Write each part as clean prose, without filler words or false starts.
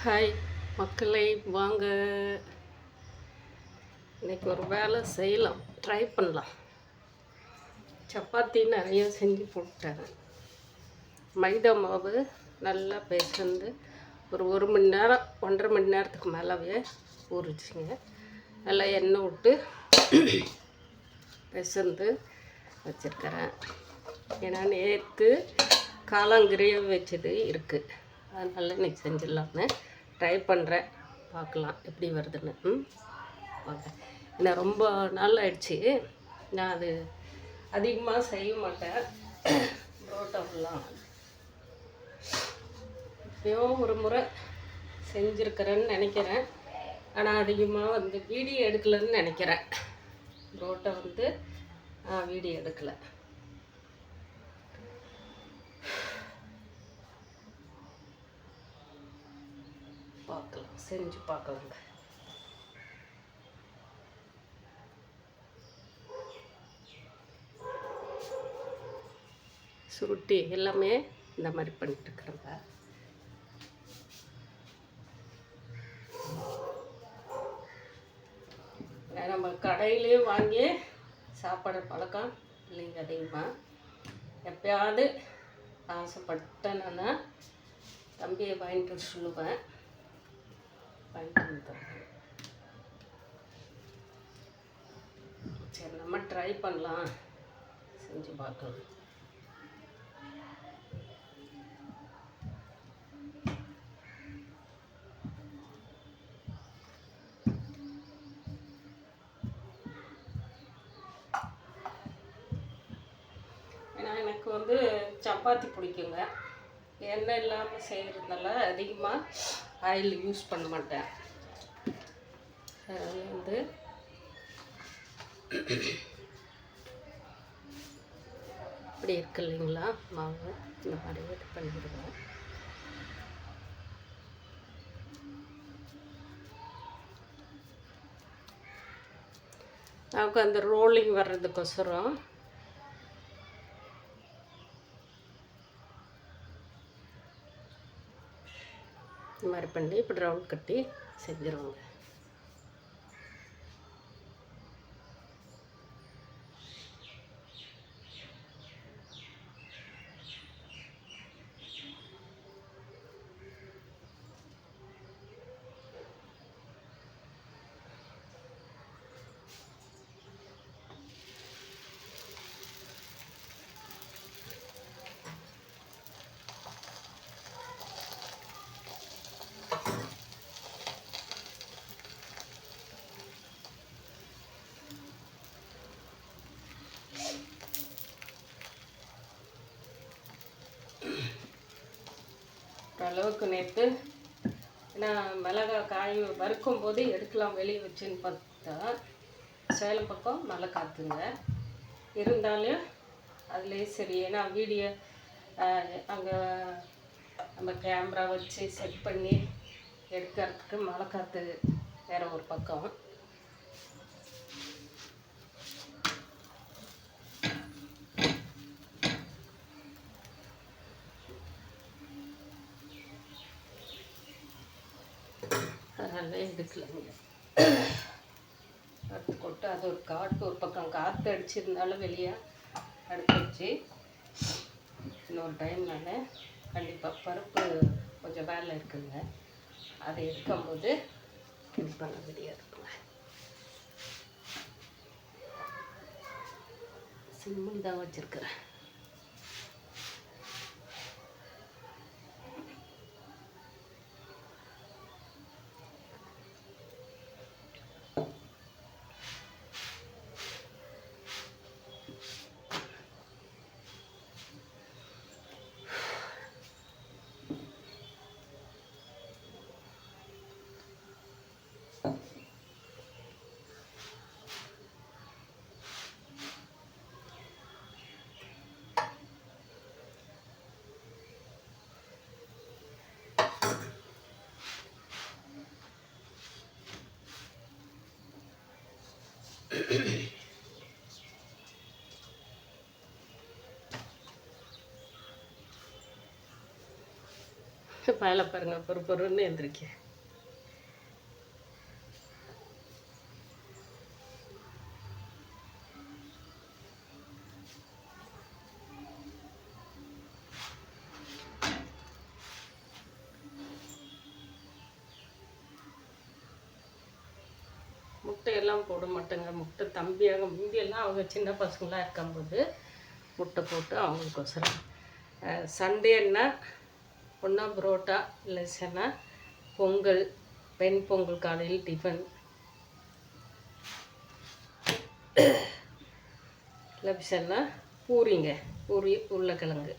Hi மக்களை வாங்க. இன்றைக்கி ஒரு வேலை செய்யலாம், ட்ரை பண்ணலாம். சப்பாத்தி நிறைய செஞ்சு போட்டேன். மைதா மாவு நல்லா பிசைந்து ஒரு மணி நேரம் 1.5 மணி நேரத்துக்கு மேலவே ஊறிச்சிங்க. நல்லா எண்ணெய் விட்டு பிசைந்து வச்சுருக்கிறேன். ஏன்னா நேற்று காளாங்கிரேவி வச்சது இருக்குது, அதனால் இன்றைக்கி செஞ்சிடலான்னு ட்ரை பண்ணுறேன். பார்க்கலாம் எப்படி வருதுன்னு. ஏன்னா ரொம்ப நாள் ஆயிடுச்சு, நான் அது அதிகமாக செய்ய மாட்டேன். புரோட்டாவெல்லாம் எப்பயும் ஒரு முறை செஞ்சுருக்கிறேன்னு நினைக்கிறேன். ஆனால் அதிகமாக வீடியோ எடுக்கலைன்னு நினைக்கிறேன். புரோட்டா வீடியோ எடுக்கலை. பார்க்கலாம், செஞ்சு பார்க்கலாங்க. சுருட்டி எல்லாமே இந்த மாதிரி பண்ணிட்டுருக்குறேங்க. நம்ம கடையிலே வாங்கி சாப்பிட்ற பழக்கம் இல்லைங்க அதிகமாக. எப்பயாவது ஆசைப்பட்டேன்னா தம்பியை வாங்கிட்டு சொல்லுவேன், வாங்கிட்டு. சரி, நம்ம ட்ரை பண்ணலாம், செஞ்சு பார்க்கலாம். ஏன்னா எனக்கு சப்பாத்தி பிடிக்குங்க. எண்ணெய் இல்லாமல் செய்கிறதுனால அதிகமாக ஆயில் யூஸ் பண்ண மாட்டேன். அதில் இப்படி இருக்கு இல்லைங்களா மாவு, இந்த மாதிரி இது பண்ணிவிடுவேன். நமக்கு அந்த ரோலிங் வர்றதுக்கோசரம் இந்த மாதிரி பண்ணி இப்படி ரவுண்ட் கட்டி செஞ்சுருவாங்க. அளவுக்கு நேற்று ஏன்னா மிளகாய் காய் வறுக்கும் போது எடுக்கலாம் வெளியே வச்சுன்னு பார்த்தா சேலம் பக்கம் மழை காற்றுங்க. இருந்தாலும் அதுலேயே சரி, ஏன்னா வீடியோ அங்கே நம்ம கேமரா வச்சு செட் பண்ணி எடுக்கிறதுக்கு மழை காற்று வேறு ஒரு பக்கம். அதனால எடுக்கலைங்க. அடுத்து கொட்டு அது ஒரு காற்று, ஒரு பக்கம் காற்று அடிச்சிருந்தாலும் வெளியே அடுத்து வச்சு இன்னொரு டைம் நான் கண்டிப்பாக பருப்பு கொஞ்சம் வேலை இருக்குங்க, அதை எடுக்கும்போது இது பண்ண ரெடியாக இருக்குங்க. சிம்மில் தான் வச்சுருக்கிறேன். மேலே பாருங்கள் பொறுன்னு எழுந்திருக்கேன். முட்டையெல்லாம் போட மாட்டேங்க. முட்டை தம்பியாக முந்தியெல்லாம் அவங்க சின்ன பசங்களாக இருக்கும்போது முட்டை போட்டு அவங்களுக்கோசரம். சண்டேன்னா ஒன்றா புரோட்டா இல்லைன்னா பொங்கல், வெண் பொங்கல் காலையில் டிஃபன், இல்லைன்னா பூரிங்க, பூரி உருளைக்கிழங்கு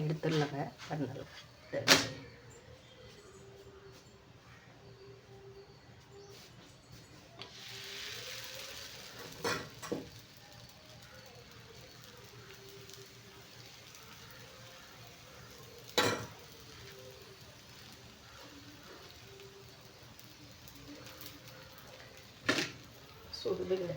எடுத்துடலாங்க. பண்ணலாம் சுடுதுங்க.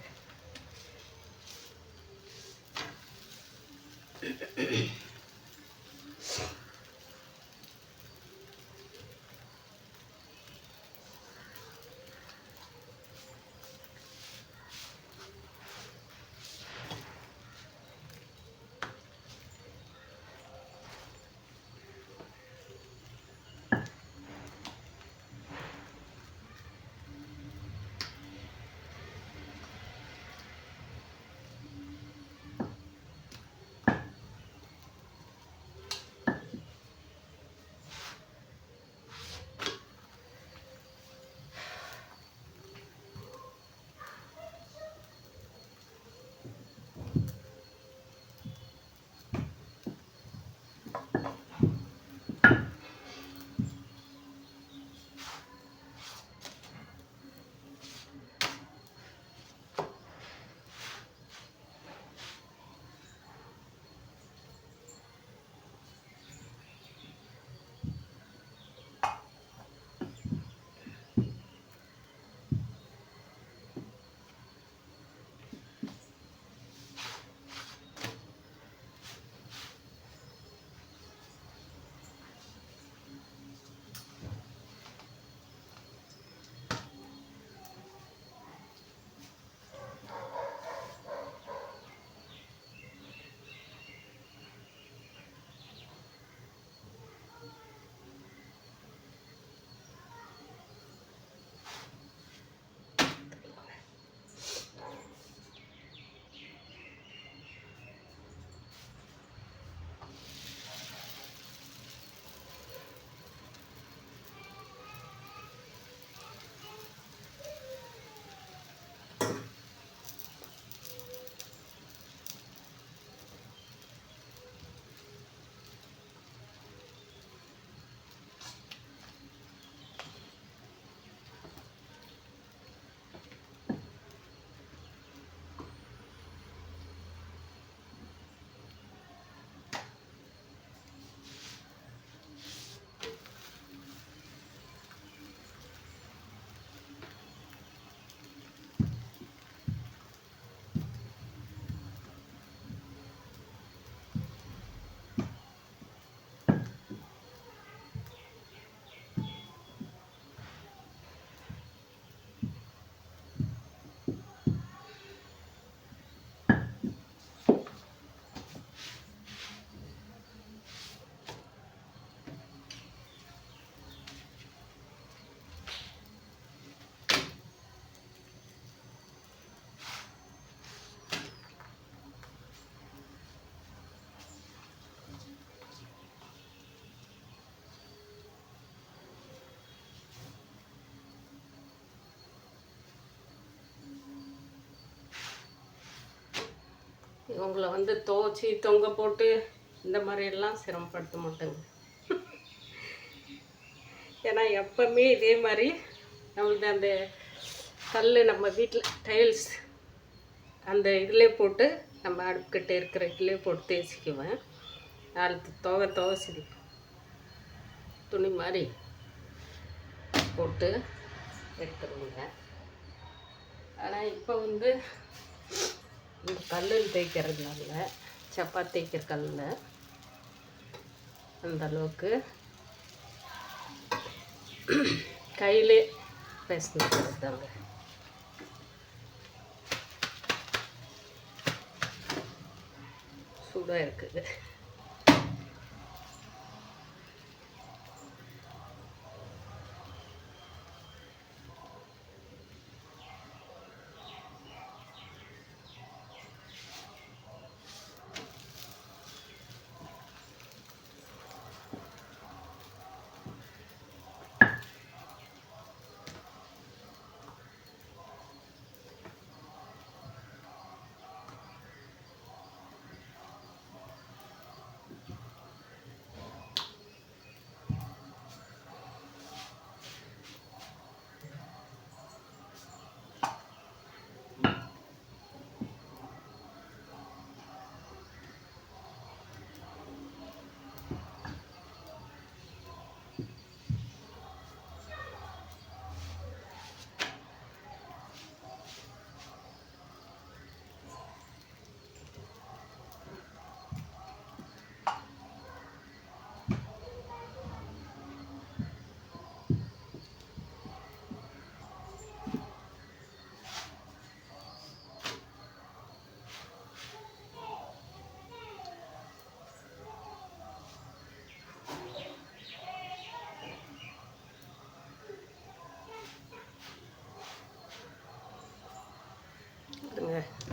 இவங்களை வந்து துவச்சி தொங்க போட்டு இந்த மாதிரியெல்லாம் சிரமப்படுத்த மாட்டேங்க. ஏன்னா எப்பவுமே இதே மாதிரி நம்மளுக்கு அந்த கல் நம்ம வீட்டில் டைல்ஸ் அந்த இதிலே போட்டு நம்ம அடுப்புக்கிட்ட இருக்கிற இதிலே போட்டு தேய்ச்சிக்குவேன். நாளைக்கு துவச்சி துணி மாதிரி போட்டு எடுத்துருவோங்க. ஆனால் இப்போ வந்து இந்த கல்லில் தேய்க்கிறதுனால சப்பாத்தி தேய்க்கிற கல்லில் அந்த அளவுக்கு கையிலே பேசினது தாங்க. சூடாக இருக்குது.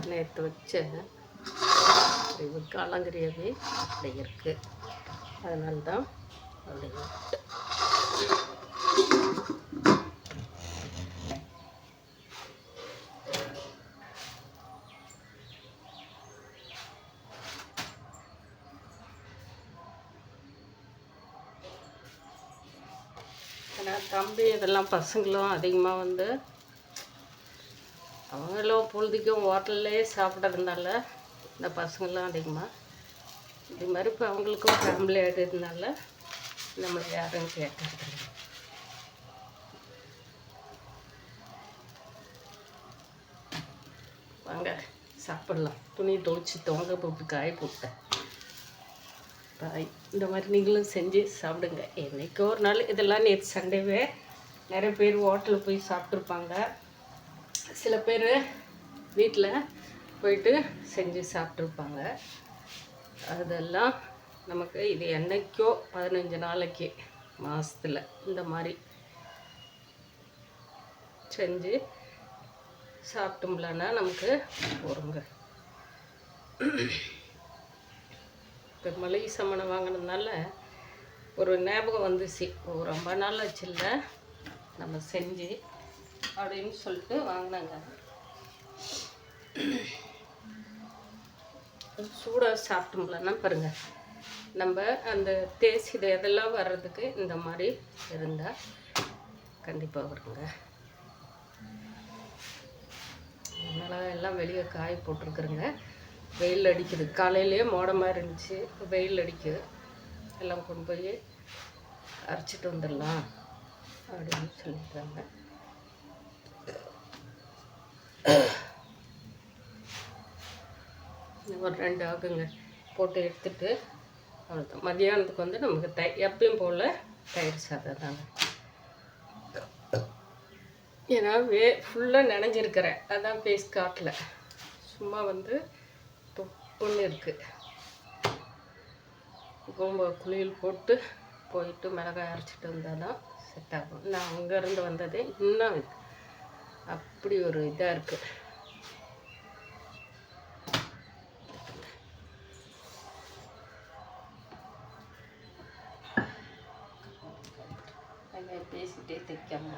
நேற்று வச்ச இது காலங்கரியாவே அப்படி இருக்குது. அதனால தான் அப்படி ஏன்னா தம்பி இதெல்லாம் பசங்களும் அதிகமாக வந்து அவங்களும் பொழுதுக்கும் ஹோட்டல்லே சாப்பிட்றதுனால இந்த பசங்கள்லாம் அதிகமாக இது மாதிரி இப்போ அவங்களுக்கும் ஃபேமிலி ஆகிடுறதுனால நம்மளை யாரும் கேட்கறது. வாங்க சாப்பிட்லாம். துணி துவைச்சி தொங்க போட்டு காய போட்டேன். இந்த மாதிரி நீங்களும் செஞ்சு சாப்பிடுங்க. என்றைக்கு ஒரு நாள் இதெல்லாம் நேற்று சண்டேவே நிறைய பேர் ஹோட்டலில் போய் சாப்பிட்ருப்பாங்க. சில பேர் வீட்டில் போயிட்டு செஞ்சு சாப்பிட்ருப்பாங்க. அதெல்லாம் நமக்கு இது என்றைக்கோ 15 நாளைக்கு மாதத்தில் இந்த மாதிரி செஞ்சு சாப்பிட்டோம்லன்னா நமக்கு போருங்க. இப்போ மளிகை சாமான் வாங்கினதுனால ஒரு ஞாபகம் வந்துச்சு, ரொம்ப நாள் ஆச்சுல்ல நம்ம செஞ்சு அப்படின்னு சொல்லிட்டு வாங்கினாங்க. சூடாக சாப்பிட்டோம்லன்னா பாருங்கள், நம்ம அந்த டேஸ்ட் இது எதெல்லாம் வர்றதுக்கு இந்த மாதிரி இருந்தால் கண்டிப்பாக வருங்க. அதனால் எல்லாம் வெளியே காய போட்டிருக்குறேங்க. வெயில் அடிக்குது. காலையிலேயே மோடமாக இருந்துச்சு, வெயில் அடிக்குது. எல்லாம் கொண்டு போய் அரைச்சிட்டு வந்துடலாம் அப்படின்னு சொல்லிட்டாங்க. ஒரு 2 ஆகுங்க போட்டு எடுத்துட்டு அவ்வளோதான். மதியானத்துக்கு வந்து நமக்கு எப்பயும் போல் தயிர் சாதம் தாங்க. ஏன்னா ஃபுல்லாக நனைஞ்சிருக்கிறேன், அதான் ஃபேஸ் காட்டல, சும்மா வந்து தொப்புன்னு இருக்குது. ரொம்ப குளியல் போட்டு போயிட்டு மிளகாய் அரைச்சிட்டு வந்தால் தான் செட் ஆகும். நான் அங்கேருந்து வந்ததே இன்னும் அப்படி ஒரு இதாக இருக்குது. பேசிகிட்டே தைக்காம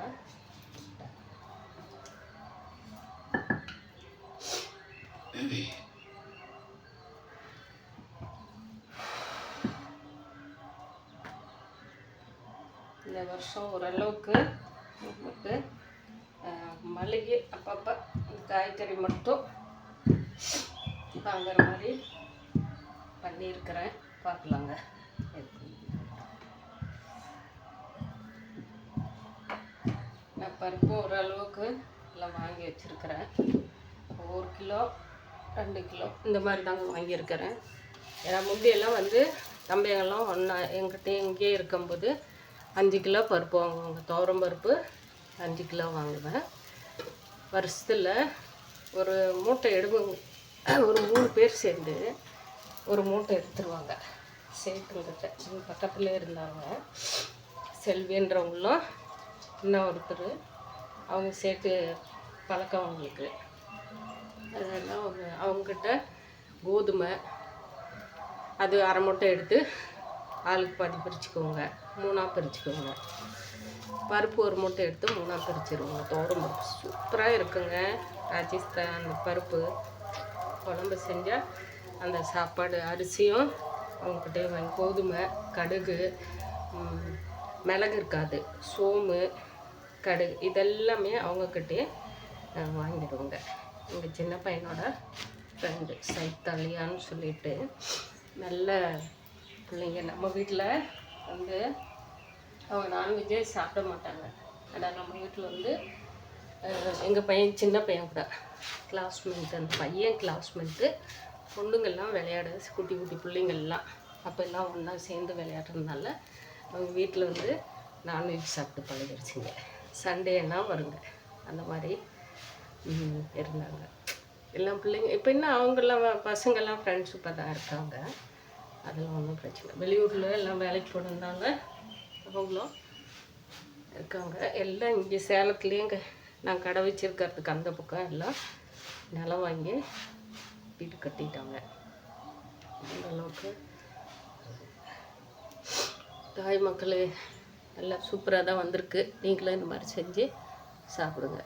இந்த வருஷம் ஓரளவுக்கு நமக்கு மளிகை அப்பப்போ காய்கறி மட்டும் வாங்குற மாதிரி பண்ணியிருக்கிறேன். பார்க்கலாங்க. நான் பருப்பு ஓரளவுக்கு எல்லாம் வாங்கி வச்சுருக்கிறேன். 1 கிலோ 2 கிலோ இந்த மாதிரி தாங்க வாங்கியிருக்கிறேன். ஏன்னா முந்தியெல்லாம் வந்து தம்பிங்கெல்லாம் ஒன்றா எங்கிட்ட இங்கேயே இருக்கும்போது 5 கிலோ பருப்பு வாங்குவாங்க. துவரம் பருப்பு 5 கிலோ வாங்குவேன். வருஷத்தில் ஒரு மூட்டை எடுக்குங்க. ஒரு 3 பேர் சேர்ந்து ஒரு மூட்டை எடுத்துருவாங்க. சேட்டுங்கிட்ட எங்கள் பக்கத்தில் இருந்தாங்க. செல்வின்றவங்களும் இன்னும் ஒருத்தர், அவங்க சேட்டு பழக்கம் அவங்களுக்கு. அதெல்லாம் அவங்கக்கிட்ட கோதுமை அது அரை மூட்டை எடுத்து ஆளுக்கு பாதி பிரிச்சுக்குவோங்க. 3ஆக பிரிச்சுக்குவோங்க. பருப்பு ஒரு மூட்டை எடுத்து 3ஆக பிரிச்சுருவோங்க. துவரம் பருப்பு சூப்பராக இருக்குங்க. ராஜஸ்தான் அந்த பருப்பு குழம்பு செஞ்சால் அந்த சாப்பாடு அரிசியும் அவங்கக்கிட்டே வாங்கி, கோதுமை, கடுகு, மிளகு இருக்காது, சோம்பு, கடுகு இதெல்லாமே அவங்கக்கிட்டே வாங்கிடுவோங்க. எங்கள் சின்ன பையனோட ஃப்ரெண்டு சைத்தாலியான்னு சொல்லிட்டு நல்ல பிள்ளைங்க. நம்ம வீட்டில் வந்து அவங்க நான்வெஜ்ஜே சாப்பிட மாட்டாங்க. ஆனால் நம்ம வீட்டில் வந்து எங்கள் பையன் சின்ன பையன் கூட கிளாஸ்மேட், அந்த பையன் கிளாஸ்மேட்டு பொண்ணுங்கள்லாம் விளையாட குட்டி குட்டி பிள்ளைங்கள்லாம் அப்போ எல்லாம் ஒன்றா சேர்ந்து விளையாடுறதுனால அவங்க வீட்டில் வந்து நான்வெஜ் சாப்பிட்டு பழகிடுச்சிங்க. சண்டேன்னா வருங்க. அந்த மாதிரி இருந்தாங்க எல்லாம் பிள்ளைங்க. இப்போ இன்னும் அவங்கெல்லாம் பசங்கள்லாம் ஃப்ரெண்ட்ஷிப்பாக தான் இருக்காங்க. அதெல்லாம் ஒன்றும் பிரச்சனை. வெளியூரில் எல்லாம் வேலைக்கு போனதுனால அவங்களும் இருக்காங்க. எல்லாம் இங்கே சேலத்துலேயும் நான் கடை வச்சுருக்கிறதுக்கு அந்த பக்கம் எல்லாம் நிலம் வாங்கி வீடு கட்டிட்டாங்க. அந்த அளவுக்கு தாய் மக்கள் எல்லாம் சூப்பராக தான் வந்திருக்கு. நீங்களும் இந்த மாதிரி செஞ்சு சாப்பிடுங்க.